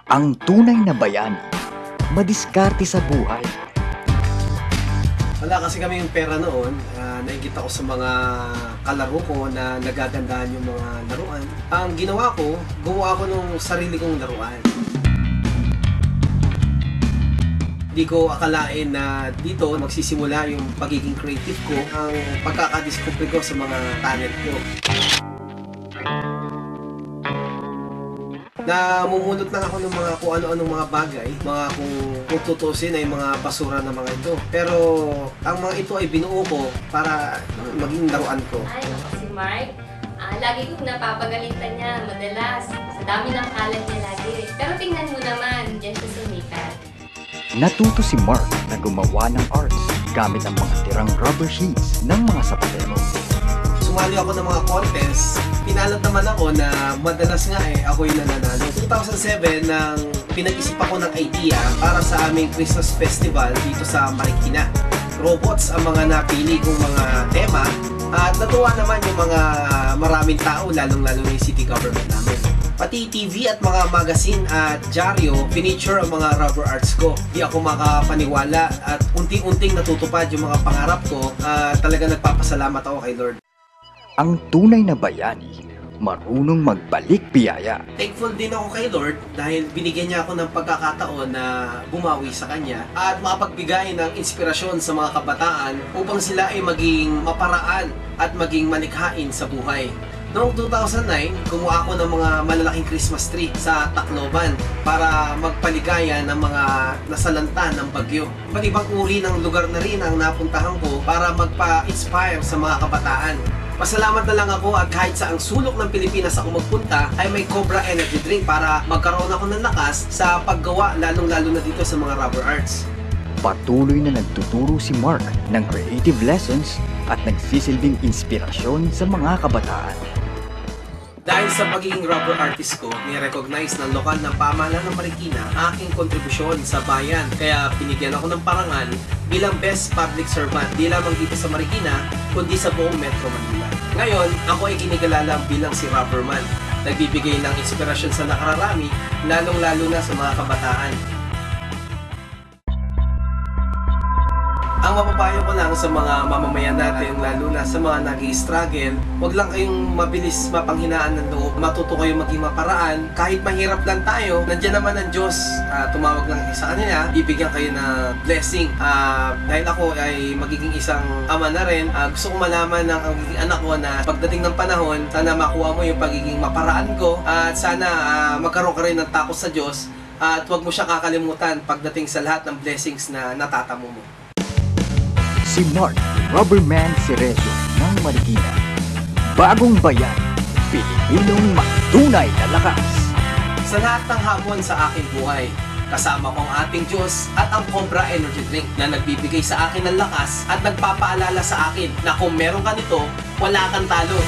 Ang tunay na bayani, madiskarte sa buhay. Wala kasi kami yung pera noon. Nainggit ako sa mga kalaro ko na nagagandahan yung mga laruan. Ang ginawa ko, gumawa ako ng sarili kong laruan. Di ko akalain na dito magsisimula yung pagiging creative ko, ang pagkakadiscover ko sa mga talent ko. Namumulot lang ako ng mga kung ano-anong mga bagay, mga kung tutusin ay mga basura na mga ito. Pero ang mga ito ay binuo ko para maging laruan ko. Ay, ako si Mark. Lagi kong napapagalitan niya madalas. Sa dami ng kalat niya lagi. Pero tingnan mo naman, diyan siya sumikat. Natuto si Mark na gumawa ng arts gamit ang mga tirang rubber sheets ng mga sapatero. Sumali ako ng mga contest. Pinalot naman ako na madalas nga ako yung nananalo. 2007 nang pinag-isip ako ng idea para sa aming Christmas Festival dito sa Marikina. Robots ang mga napili kong mga tema at natuwa naman yung mga maraming tao, lalong-lalo na yung city government namin. Pati TV at mga magazine at dyaryo, finiture ang mga rubber arts ko. Di ako makapaniwala at unting-unting natutupad yung mga pangarap ko at talaga nagpapasalamat ako kay Lord. Ang tunay na bayani, marunong magbalik biyaya. Thankful din ako kay Lord dahil binigyan niya ako ng pagkakataon na bumawi sa Kanya at makapagbigay ng inspirasyon sa mga kabataan upang sila ay maging maparaan at maging malikhain sa buhay. Noong 2009, kumuha ako ng mga malalaking Christmas tree sa Tacloban para magpaligaya ng mga nasalanta ng bagyo. Iba't ibang uri ng lugar na rin ang napuntahan ko para magpa-inspire sa mga kabataan. Pasalamat na lang ako at kahit sa ang sulok ng Pilipinas ako magpunta ay may Cobra Energy Drink para magkaroon ako ng lakas sa paggawa lalong-lalo na dito sa mga rubber arts. Patuloy na nagtuturo si Mark ng creative lessons at nagsisilbing inspirasyon sa mga kabataan. Dahil sa pagiging rubber artist ko, ni-recognize ng lokal na pamahalaan ng Marikina ang aking kontribusyon sa bayan. Kaya binigyan ako ng parangal bilang Best Public Servant, di lamang dito sa Marikina, kundi sa buong Metro Manila. Ngayon, ako ay kinigalala bilang si Rubberman. Nagbibigay ng inspirasyon sa nakararami, lalong-lalo na sa mga kabataan. Ang mapapayo ko lang sa mga mamamayan natin, lalo na sa mga nag-i-struggle, huwag lang kayong mabilis mapanghinaan ng loob. Matuto kayo maging maparaan. Kahit mahirap lang tayo, nandiyan naman ang Diyos. Tumawag lang sa kanila, bibigyan kayo ng blessing. Dahil ako ay magiging isang ama na rin, gusto kong malaman ng ang anak ko na pagdating ng panahon, sana makuha mo yung pagiging maparaan ko at sana magkaroon ka rin ng takot sa Diyos at huwag mo siya kakalimutan pagdating sa lahat ng blessings na natatamo mo. Si Mark Rubberman Cerezo ng Marikina. Bagong bayan, Pilipinong matunay na lakas. Sa lahat ng hamon sa aking buhay, kasama ko ang ating Diyos at ang Cobra Energy Drink na nagbibigay sa akin ng lakas at nagpapaalala sa akin na kung meron ka nito, wala kang talo.